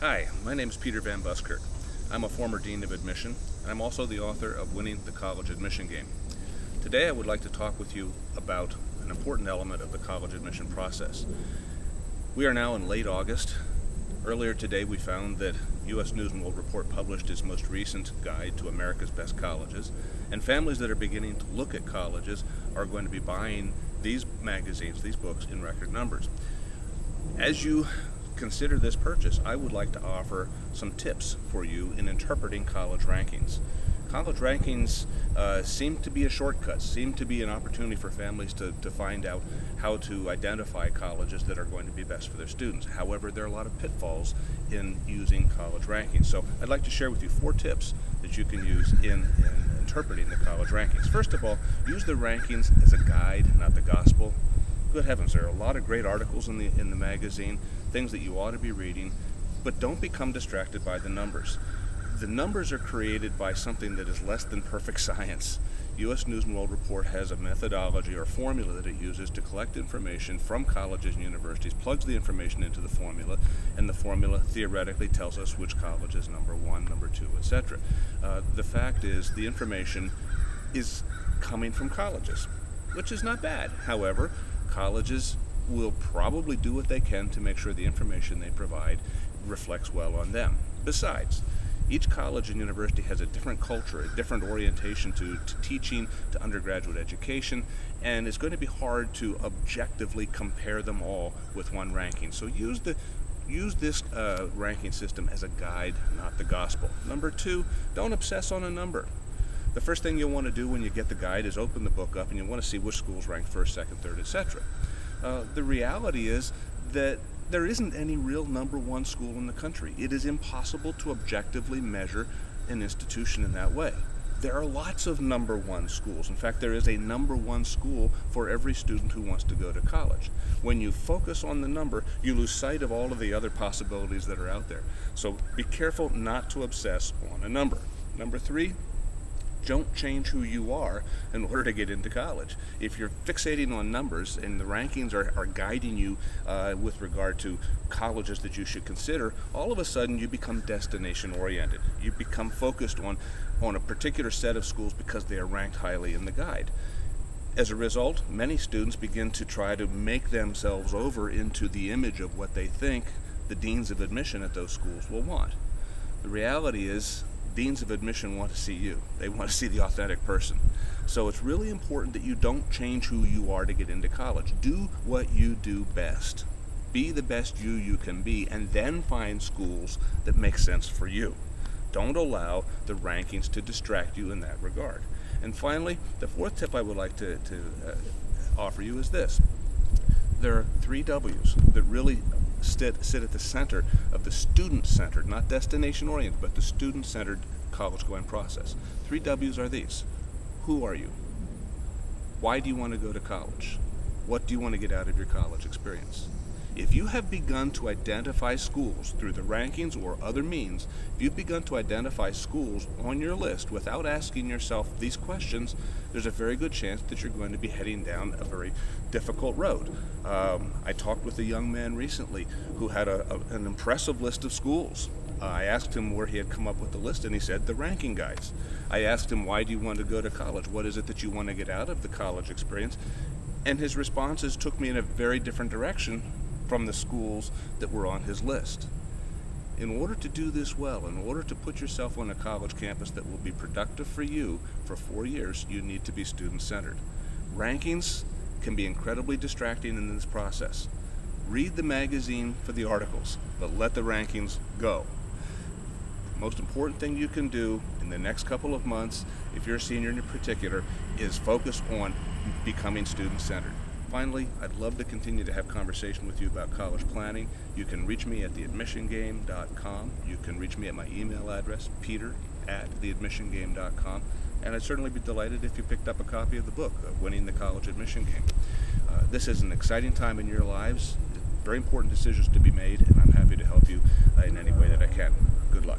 Hi, my name is Peter Van Buskirk. I'm a former Dean of Admission, and I'm also the author of Winning the College Admission Game. Today I would like to talk with you about an important element of the college admission process. We are now in late August. Earlier today we found that U.S. News & World Report published its most recent guide to America's best colleges, and families that are beginning to look at colleges are going to be buying these magazines, these books, in record numbers. As you consider this purchase, I would like to offer some tips for you in interpreting college rankings. College rankings seem to be a shortcut, seem to be an opportunity for families to find out how to identify colleges that are going to be best for their students. However, there are a lot of pitfalls in using college rankings. So I'd like to share with you 4 tips that you can use in interpreting the college rankings. First of all, use the rankings as a guide, not the gospel. Good heavens, there are a lot of great articles in the magazine, things that you ought to be reading, but don't become distracted by the numbers. The numbers are created by something that is less than perfect science. U.S. News & World Report has a methodology or formula that it uses to collect information from colleges and universities, plugs the information into the formula, and the formula theoretically tells us which college is number 1, number 2, etc. The fact is, the information is coming from colleges, which is not bad. However, colleges will probably do what they can to make sure the information they provide reflects well on them. Besides, each college and university has a different culture, a different orientation to teaching, to undergraduate education, and it's going to be hard to objectively compare them all with one ranking. So use this ranking system as a guide, not the gospel. Number 2, don't obsess on a number. The first thing you'll want to do when you get the guide is open the book up and you want to see which schools rank 1st, 2nd, 3rd, etc. The reality is that there isn't any real number 1 school in the country. It is impossible to objectively measure an institution in that way. There are lots of number 1 schools. In fact, there is a number 1 school for every student who wants to go to college. When you focus on the number, you lose sight of all of the other possibilities that are out there. So be careful not to obsess on a number. Number 3, don't change who you are in order to get into college. If you're fixating on numbers and the rankings are guiding you with regard to colleges that you should consider, all of a sudden you become destination oriented. You become focused on a particular set of schools because they are ranked highly in the guide. As a result, many students begin to try to make themselves over into the image of what they think the deans of admission at those schools will want. The reality is, deans of admission want to see you. They want to see the authentic person. So it's really important that you don't change who you are to get into college. Do what you do best. Be the best you can be, and then find schools that make sense for you. Don't allow the rankings to distract you in that regard. And finally, the 4th tip I would like to offer you is this. There are 3 W's that really sit at the center of the student-centered, not destination-oriented, but the student-centered college-going process. 3 W's are these. Who are you? Why do you want to go to college? What do you want to get out of your college experience? If you have begun to identify schools through the rankings or other means, if you've begun to identify schools on your list without asking yourself these questions, there's a very good chance that you're going to be heading down a very difficult road. I talked with a young man recently who had an impressive list of schools. I asked him where he had come up with the list, and he said the ranking guides. I asked him, why do you want to go to college? What is it that you want to get out of the college experience? And his responses took me in a very different direction from the schools that were on his list. In order to do this well, in order to put yourself on a college campus that will be productive for you for 4 years, you need to be student-centered. Rankings can be incredibly distracting in this process. Read the magazine for the articles, but let the rankings go. The most important thing you can do in the next couple of months, if you're a senior in particular, is focus on becoming student-centered. Finally, I'd love to continue to have conversation with you about college planning. You can reach me at theadmissiongame.com. You can reach me at my email address, peter@theadmissiongame.com. And I'd certainly be delighted if you picked up a copy of the book, Winning the College Admission Game. This is an exciting time in your lives, very important decisions to be made, and I'm happy to help you in any way that I can. Good luck.